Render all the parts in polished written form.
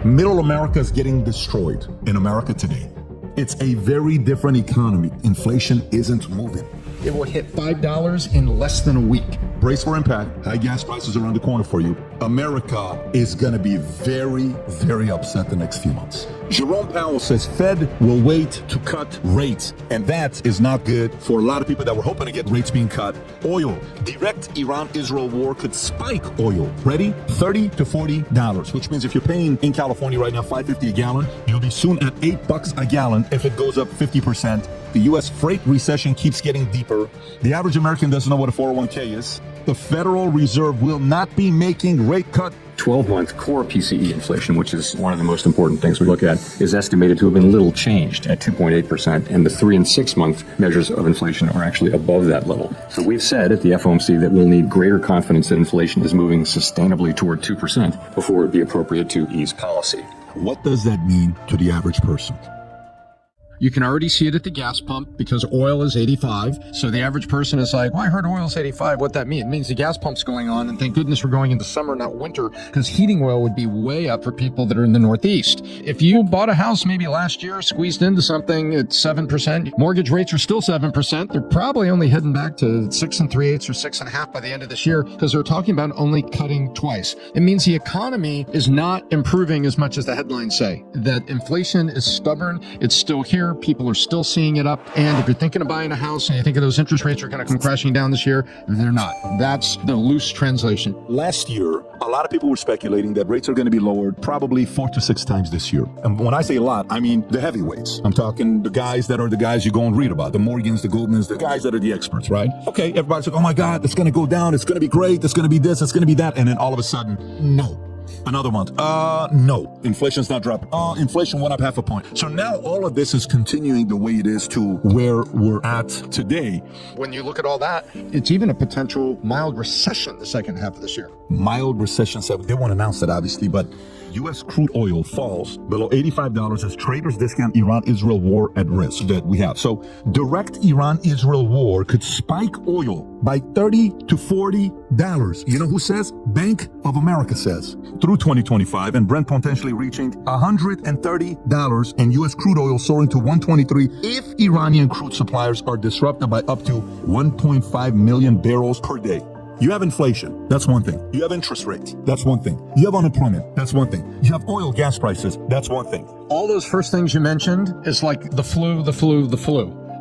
Middle America is getting destroyed in America today. It's a very different economy. Inflation isn't moving. It will hit $5 in less than a week. Brace for impact. High gas prices around the corner for you. America is going to be very, very upset the next few months. Jerome Powell says Fed will wait to cut rates, and that is not good for a lot of people that were hoping to get rates being cut. Oil, direct Iran-Israel war could spike oil. Ready? $30 to $40, which means if you're paying in California right now $5.50 a gallon, you'll be soon at $8 a gallon if it goes up 50%. The U.S. freight recession keeps getting deeper. The average American doesn't know what a 401k is. The Federal Reserve will not be making rate cut. 12-month core PCE inflation, which is one of the most important things we look at, is estimated to have been little changed at 2.8%, and the 3- and 6-month measures of inflation are actually above that level. So we've said at the FOMC that we'll need greater confidence that inflation is moving sustainably toward 2% before it would be appropriate to ease policy. What does that mean to the average person? You can already see it at the gas pump because oil is 85. So the average person is like, well, I heard oil is 85. What that mean? It means the gas pump's going on, and thank goodness we're going into summer, not winter, because heating oil would be way up for people that are in the Northeast. If you bought a house maybe last year, squeezed into something at 7%, mortgage rates are still 7%. They're probably only heading back to 6 3/8 or 6.5 by the end of this year because they're talking about only cutting twice. It means the economy is not improving as much as the headlines say. That inflation is stubborn. It's still here. People are still seeing it up. And if you're thinking of buying a house and you think of those interest rates are going to come crashing down this year, they're not. That's the loose translation. Last year, a lot of people were speculating that rates are going to be lowered probably 4 to 6 times this year. And when I say a lot, I mean the heavyweights. I'm talking the guys that are the guys you go and read about, the Morgans, the Goldmans, the guys that are the experts, right? Okay, everybody's like, oh my God, it's going to go down. It's going to be great. It's going to be this. It's going to be that. And then all of a sudden, no. Another month. No. Inflation's not dropping. Inflation went up 0.5 point. So now all of this is continuing the way it is to where we're at today. When you look at all that, it's even a potential mild recession the second half of this year. Mild recession. So they won't announce that, obviously, but U.S. crude oil falls below $85 as traders discount Iran-Israel war at risk that we have. So direct Iran-Israel war could spike oil by $30 to $40. You know who says? Bank of America says. Through 2025, and Brent potentially reaching $130 and U.S. crude oil soaring to $123 if Iranian crude suppliers are disrupted by up to 1.5 million barrels per day. You have inflation, that's one thing. You have interest rates, that's one thing. You have unemployment, that's one thing. You have oil, gas prices, that's one thing. All those first things you mentioned is like the flu.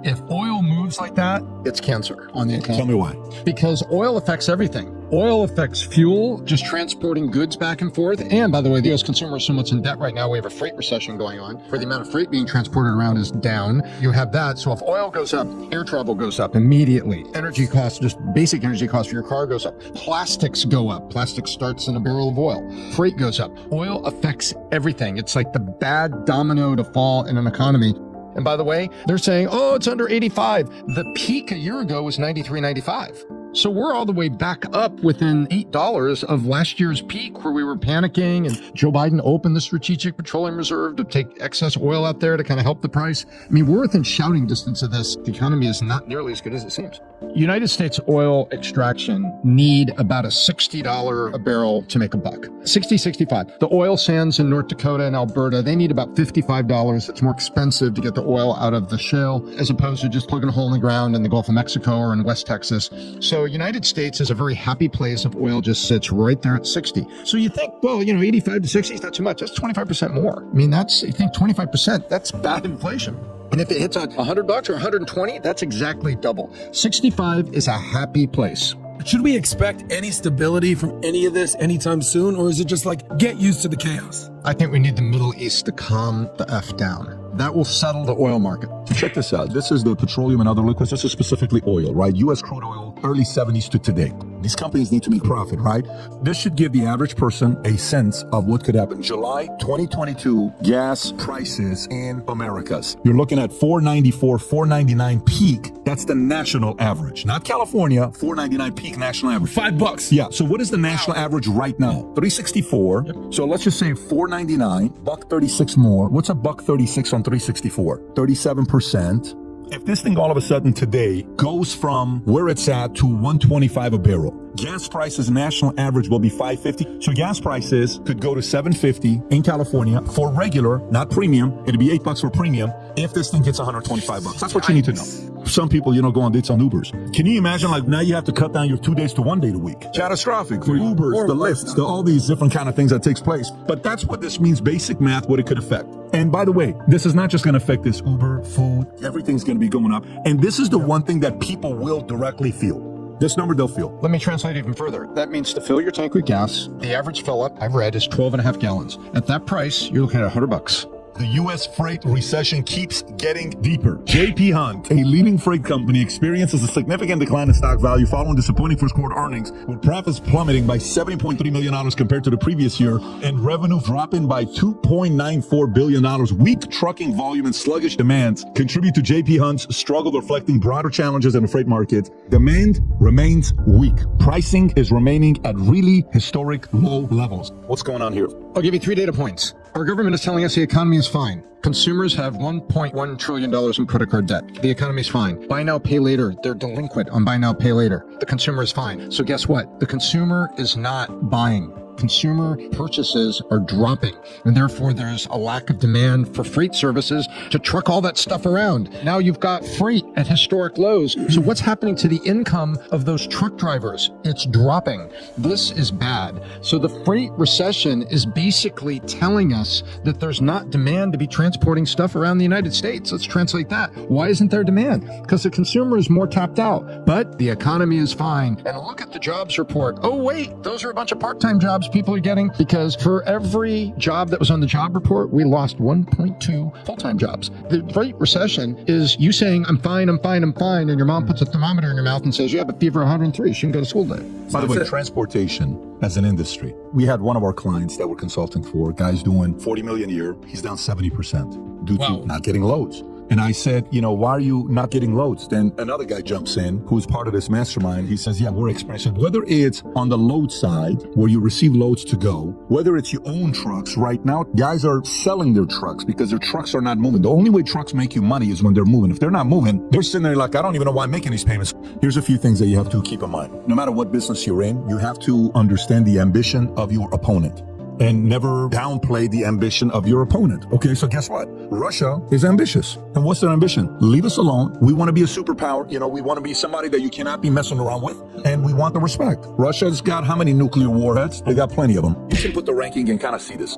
If oil moves like that, it's cancer on the economy. Tell me why. Because oil affects everything. Oil affects fuel, just transporting goods back and forth. And by the way, the U.S. consumer is so much in debt right now, we have a freight recession going on where the amount of freight being transported around is down. You have that. So if oil goes up, air travel goes up immediately. Energy costs, just basic energy costs for your car goes up. Plastics go up. Plastic starts in a barrel of oil. Freight goes up. Oil affects everything. It's like the bad domino to fall in an economy. And by the way, they're saying, oh, it's under 85. The peak a year ago was 93.95. So we're all the way back up within $8 of last year's peak where we were panicking, and Joe Biden opened the Strategic Petroleum Reserve to take excess oil out there to kind of help the price. I mean, we're within shouting distance of this. The economy is not nearly as good as it seems. United States oil extraction need about a $60 a barrel to make a buck. 60, 65. The oil sands in North Dakota and Alberta, they need about $55. It's more expensive to get the oil out of the shale as opposed to just plugging a hole in the ground in the Gulf of Mexico or in West Texas. So United States is a very happy place if oil just sits right there at 60. So you think, well, 85 to 60 is not too much. That's 25% more. I mean, you think 25%, that's bad inflation. And if it hits on $100 or 120, that's exactly double. 65 is a happy place. Should we expect any stability from any of this anytime soon, or is it just like, get used to the chaos? I think we need the Middle East to calm the F down. That will settle the oil market. Check this out. This is the petroleum and other liquids. This is specifically oil, right? U.S. crude oil, early 70s to today. These companies need to make profit, right? This should give the average person a sense of what could happen. July 2022 gas prices in Americas. You're looking at $4.94, $4.99 peak. That's the national average, not California. $4.99 peak national average. $5. Yeah. So what is the national average right now? $3.64. Yep. So let's just say $4.99, $1.36 more. What's $1.36 on $3.64? 37%. If this thing all of a sudden today goes from where it's at to 125 a barrel, gas prices national average will be 550. So gas prices could go to 750 in California for regular, not premium. It'd be $8 for premium if this thing hits 125 bucks. That's what you need to know. Some people, go on dates on Ubers. Can you imagine, like, now you have to cut down your 2 days to 1 day a week? Catastrophic for Ubers, the Lyfts, all these different kind of things that takes place. But that's what this means, basic math, what it could affect. And by the way, this is not just going to affect this Uber, food, everything's going to be going up. And this is the one thing that people will directly feel. This number they'll feel. Let me translate even further. That means to fill your tank with gas, the average fill up I've read is 12.5 gallons. At that price, you're looking at $100. The U.S. freight recession keeps getting deeper. J.P. Hunt, a leading freight company, experiences a significant decline in stock value following disappointing first quarter earnings, with profits plummeting by $70.3 million compared to the previous year and revenue dropping by $2.94 billion. Weak trucking volume and sluggish demand contribute to J.P. Hunt's struggle, reflecting broader challenges in the freight market. Demand remains weak. Pricing is remaining at really historic low levels. What's going on here? I'll give you 3 data points. Our government is telling us the economy is fine. Consumers have $1.1 trillion in credit card debt. The economy is fine. Buy now, pay later. They're delinquent on buy now, pay later. The consumer is fine. So guess what? The consumer is not buying. Consumer purchases are dropping, and therefore there's a lack of demand for freight services to truck all that stuff around. Now you've got freight at historic lows. So what's happening to the income of those truck drivers? It's dropping. This is bad. So the freight recession is basically telling us that there's not demand to be transporting stuff around the United States. Let's translate that. Why isn't there demand? Because the consumer is more tapped out, but the economy is fine. And look at the jobs report. Oh, wait, those are a bunch of part-time jobs people are getting, because for every job that was on the job report, we lost 1.2 full-time jobs. The freight recession is you saying, I'm fine, I'm fine, I'm fine, and your mom puts a thermometer in your mouth and says, you have a fever of 103, you shouldn't go to school today. By the way, transportation as an industry. We had one of our clients that we're consulting for, guy's doing 40 million a year. He's down 70% due to not getting loads. And I said, why are you not getting loads? Then another guy jumps in who's part of this mastermind. He says, yeah, we're experiencing, whether it's on the load side where you receive loads to go, whether it's your own trucks right now, guys are selling their trucks because their trucks are not moving. The only way trucks make you money is when they're moving. If they're not moving, they're sitting there like, I don't even know why I'm making these payments. Here's a few things that you have to keep in mind. No matter what business you're in, you have to understand the ambition of your opponent and never downplay the ambition of your opponent. Okay, so guess what? Russia is ambitious. And what's their ambition? Leave us alone. We want to be a superpower. We want to be somebody that you cannot be messing around with. And we want the respect. Russia's got how many nuclear warheads? They got plenty of them. You can put the ranking and kind of see this.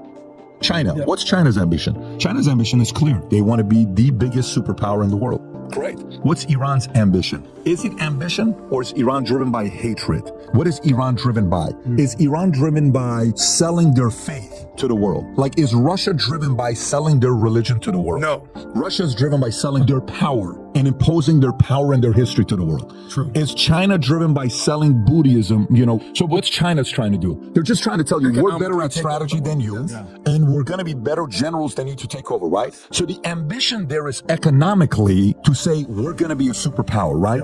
China. Yeah. What's China's ambition? China's ambition is clear. They want to be the biggest superpower in the world. Great. What's Iran's ambition? Is it ambition, or is Iran driven by hatred? What is Iran driven by? Is Iran driven by selling their faith to the world? Like, is Russia driven by selling their religion to the world? No. Russia is driven by selling their power and imposing their power and their history to the world. True. Is China driven by selling Buddhism? So what's China's trying to do? They're just trying to tell you, we're better at strategy than you, and we're going to be better generals than you to take over, right? So the ambition there is economically to say, we're going to be a superpower, right?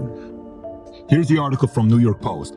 Here's the article from New York Post.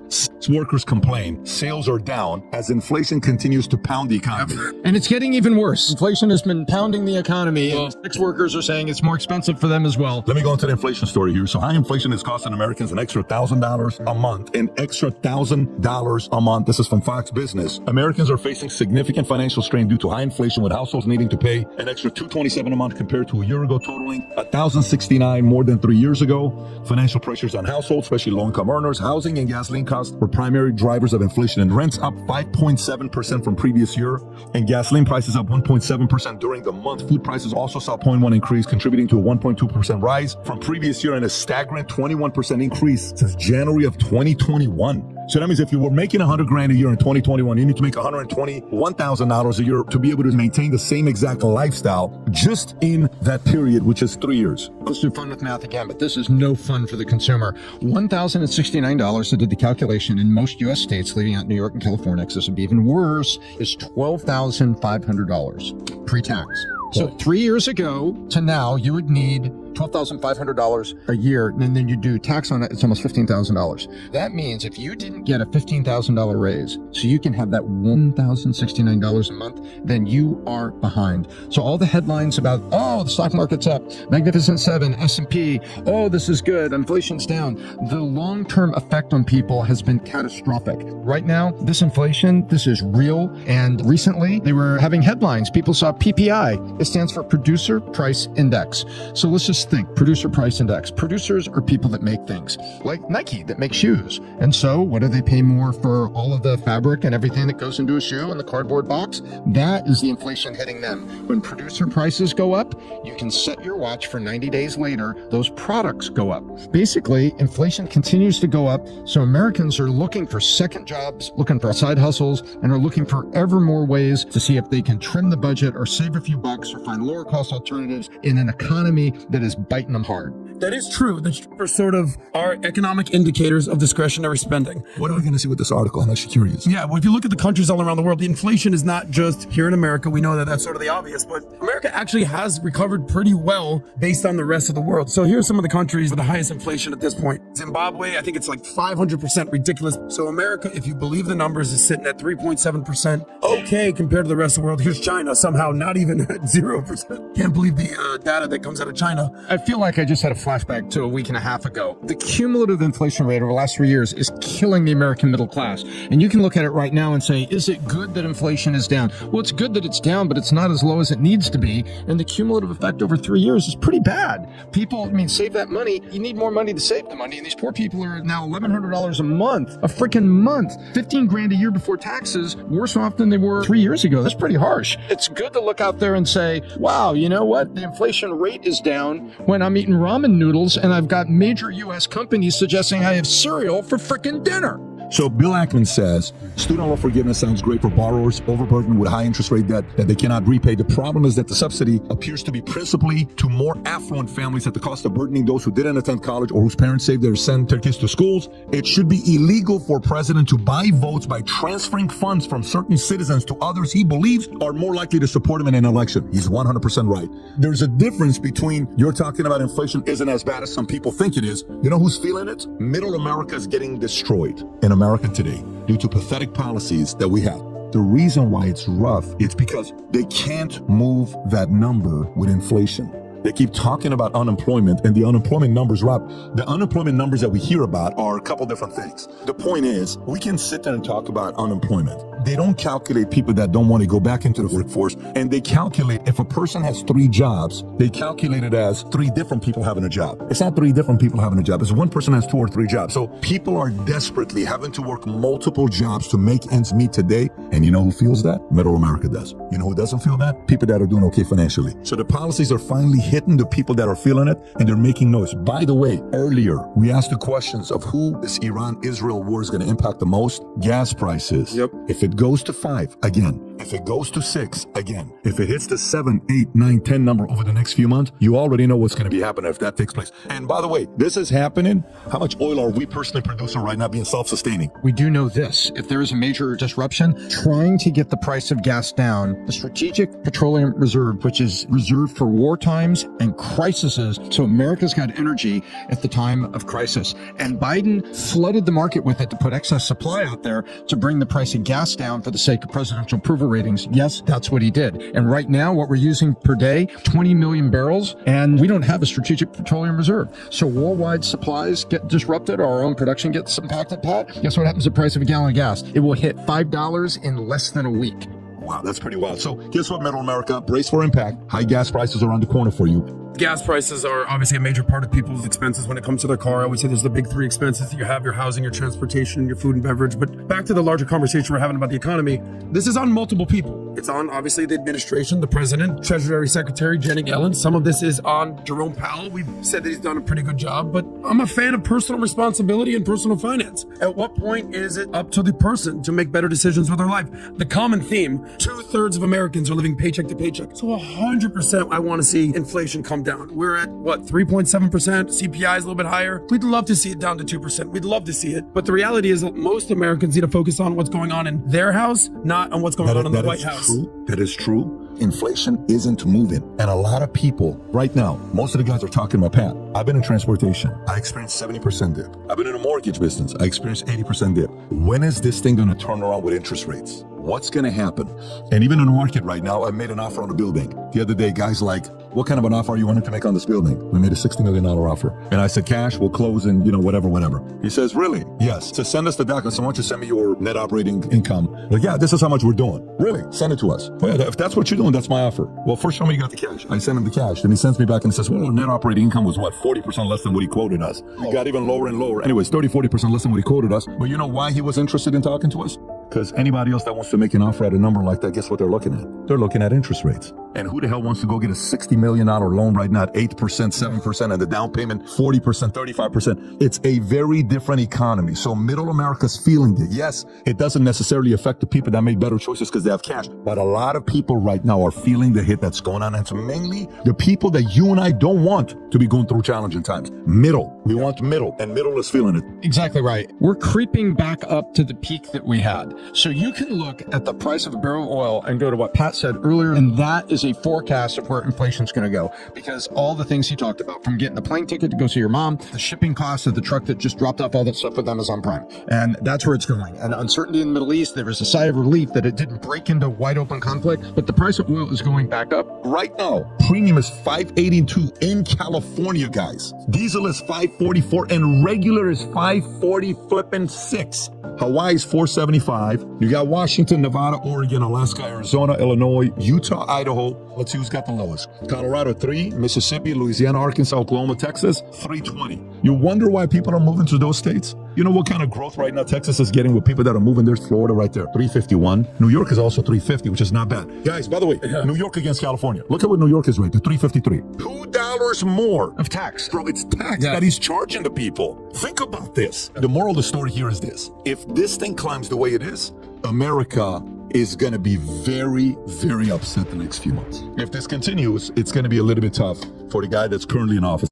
Workers complain sales are down as inflation continues to pound the economy. And it's getting even worse. Inflation has been pounding the economy, and sex workers are saying it's more expensive for them as well. Let me go into the inflation story here. So high inflation is costing Americans an extra $1,000 a month. An extra $1,000 a month. This is from Fox Business. Americans are facing significant financial strain due to high inflation, with households needing to pay an extra $227 a month compared to a year ago, totaling $1,069 more than 3 years ago. Financial pressures on households, especially low-income earners, housing and gasoline costs were primary drivers of inflation, and rents up 5.7% from previous year, and gasoline prices up 1.7% during the month. Food prices also saw a 0.1 increase, contributing to a 1.2% rise from previous year and a staggering 21% increase since January of 2021. So that means if you were making $100,000 a year in 2021, you need to make $121,000 a year to be able to maintain the same exact lifestyle just in that period, which is 3 years. Let's do fun with math again, but this is no fun for the consumer. $1,069, I did the calculation, in most U.S. states, leaving out New York and California, because this would be even worse, is $12,500 pre-tax. So 3 years ago to now, you would need $12,500 a year, and then you do tax on it, it's almost $15,000. That means if you didn't get a $15,000 raise, so you can have that $1,069 a month, then you are behind. So all the headlines about, oh, the stock market's up, Magnificent Seven, S&P, oh, this is good, inflation's down. The long-term effect on people has been catastrophic. Right now, this inflation, this is real. And recently, they were having headlines. People saw PPI. It stands for Producer Price Index. So let's just think, Producer Price Index. Producers are people that make things, like Nike that make shoes. And so what do they pay more for all of the fabric and everything that goes into a shoe and the cardboard box? That is the inflation hitting them. When producer prices go up, you can set your watch for 90 days later, those products go up. Basically, inflation continues to go up. So Americans are looking for second jobs, looking for side hustles, and are looking for ever more ways to see if they can trim the budget or save a few bucks or find lower cost alternatives in an economy that is biting them hard. That is true. That's for sort of our economic indicators of discretionary spending. What are we going to see with this article? I'm actually curious. Yeah, well, if you look at the countries all around the world, the inflation is not just here in America. We know that that's sort of the obvious, but America actually has recovered pretty well based on the rest of the world. So here's some of the countries with the highest inflation at this point. Zimbabwe, I think it's like 500% ridiculous. So America, if you believe the numbers, is sitting at 3.7%. Okay, compared to the rest of the world. Here's China, somehow not even at 0%. Can't believe the data that comes out of China. I feel like I just had a flashback to a week and a half ago. The cumulative inflation rate over the last 3 years is killing the American middle class. And you can look at it right now and say, is it good that inflation is down? Well, it's good that it's down, but it's not as low as it needs to be. And the cumulative effect over 3 years is pretty bad. People, save that money. You need more money to save the money. And these poor people are now $1,100 a month, a freaking month, 15 grand a year before taxes, worse off than they were 3 years ago. That's pretty harsh. It's good to look out there and say, wow, you know what? The inflation rate is down when I'm eating ramen noodles and I've got major U.S. companies suggesting I have cereal for frickin' dinner. So Bill Ackman says, student loan forgiveness sounds great for borrowers overburdened with high interest rate debt that they cannot repay. The problem is that the subsidy appears to be principally to more affluent families at the cost of burdening those who didn't attend college or whose parents saved send their kids to schools. It should be illegal for a president to buy votes by transferring funds from certain citizens to others he believes are more likely to support him in an election. He's 100% right. There's a difference between you're talking about inflation isn't as bad as some people think it is. You know who's feeling it? Middle America is getting destroyed in America today due to pathetic policies that we have. The reason why it's rough, it's because they can't move that number with inflation. They keep talking about unemployment, and the unemployment numbers are up. The unemployment numbers that we hear about are a couple different things. The point is, we can sit there and talk about unemployment. They don't calculate people that don't want to go back into the workforce, and they calculate if a person has 3 jobs, they calculate it as 3 different people having a job. It's not 3 different people having a job. It's one person has 2 or 3 jobs. So people are desperately having to work multiple jobs to make ends meet today. And you know who feels that? Middle America does. You know who doesn't feel that? People that are doing okay financially. So the policies are finally hitting the people that are feeling it, and they're making noise. By the way, earlier, we asked the questions of who this Iran-Israel war is going to impact the most. Gas prices. Yep. If it goes to 5, again. If it goes to 6, again. If it hits the 7, 8, 9, 10 number over the next few months, you already know what's going to be happening if that takes place. And by the way, this is happening. How much oil are we personally producing right now being self-sustaining? We do know this. If there is a major disruption, trying to get the price of gas down, the Strategic Petroleum Reserve, which is reserved for war times and crises, so America's got energy at the time of crisis. And Biden flooded the market with it to put excess supply out there to bring the price of gas down for the sake of presidential approval ratings. Yes, that's what he did. And right now, what we're using per day, 20 million barrels, and we don't have a Strategic Petroleum Reserve. So worldwide supplies get disrupted, or our own production gets impacted, Pat. Guess what happens to the price of a gallon of gas? It will hit $5 in less than a week. Wow, that's pretty wild. So guess what, Middle America? Brace for impact. High gas prices are around the corner for you. Gas prices are obviously a major part of people's expenses when it comes to their car. I always say there's the big 3 expenses that you have: your housing, your transportation, your food and beverage. But back to the larger conversation we're having about the economy, this is on multiple people. It's on, obviously, the administration, the president, Treasury Secretary Janet Yellen. Some of this is on Jerome Powell. We've said that he's done a pretty good job, but I'm a fan of personal responsibility and personal finance. At what point is it up to the person to make better decisions with their life? The common theme, 2/3 of Americans are living paycheck to paycheck. So 100% I want to see inflation come down. We're at, 3.7%? CPI is a little bit higher. We'd love to see it down to 2%. We'd love to see it. But the reality is that most Americans need to focus on what's going on in their house, not on what's going on in the White House. That is true. Inflation isn't moving. And a lot of people right now, most of the guys are talking about, Pat, I've been in transportation. I experienced 70% dip. I've been in a mortgage business. I experienced 80% dip. When is this thing going to turn around with interest rates? What's going to happen? And even in the market right now, I made an offer on a building. The other day, guys like, what kind of an offer are you wanting to make on this building? We made a $60 million offer. And I said, cash, we'll close in, whatever. He says, really? Yes. So send us the documents. I want you to send me your net operating income. Like, yeah, this is how much we're doing. Really? Send it to us. Well, yeah, if that's what you're doing, that's my offer. Well, first show me you got the cash. I send him the cash. Then he sends me back and says, well, our net operating income was what, 40% less than what he quoted us. It got even lower and lower. Anyways, 40% less than what he quoted us. But you know why he was interested in talking to us? Because anybody else that wants to make an offer at a number like that, guess what they're looking at? They're looking at interest rates. And who the hell wants to go get a $60 million loan right now at 8%, 7%, and the down payment 40%, 35%? It's a very different economy. So middle America's feeling it. Yes, it doesn't necessarily affect the people that made better choices because they have cash. But a lot of people right now are feeling the hit that's going on. And it's mainly the people that you and I don't want to be going through challenging times. Middle. We want middle, and middle is feeling it. Exactly right. We're creeping back up to the peak that we had. So you can look at the price of a barrel of oil and go to what Pat said earlier, and that is a forecast of where inflation's going to go. Because all the things he talked about, from getting the plane ticket to go see your mom, the shipping cost of the truck that just dropped off all that stuff with Amazon Prime. And that's where it's going. And uncertainty in the Middle East, there is a sigh of relief that it didn't break into wide open conflict, but the price of oil is going back up. Right now, premium is $582 in California, guys. Diesel is $544 and regular is $546. Hawaii is $475. You got Washington, Nevada, Oregon, Alaska, Arizona, Illinois, Utah, Idaho. Let's see who's got the lowest. Colorado, 3. Mississippi, Louisiana, Arkansas, Oklahoma, Texas, 320. You wonder why people are moving to those states? You know what kind of growth right now Texas is getting with people that are moving? There's Florida right there, 351. New York is also 350, which is not bad. Guys, by the way, New York against California. Look at what New York is rated, 353. $2 more Of tax. Bro, it's tax that he's charging the people. Think about this. The moral of the story here is this. If this thing climbs the way it is, America is going to be very, very upset the next few months. If this continues, it's going to be a little bit tough for the guy that's currently in office.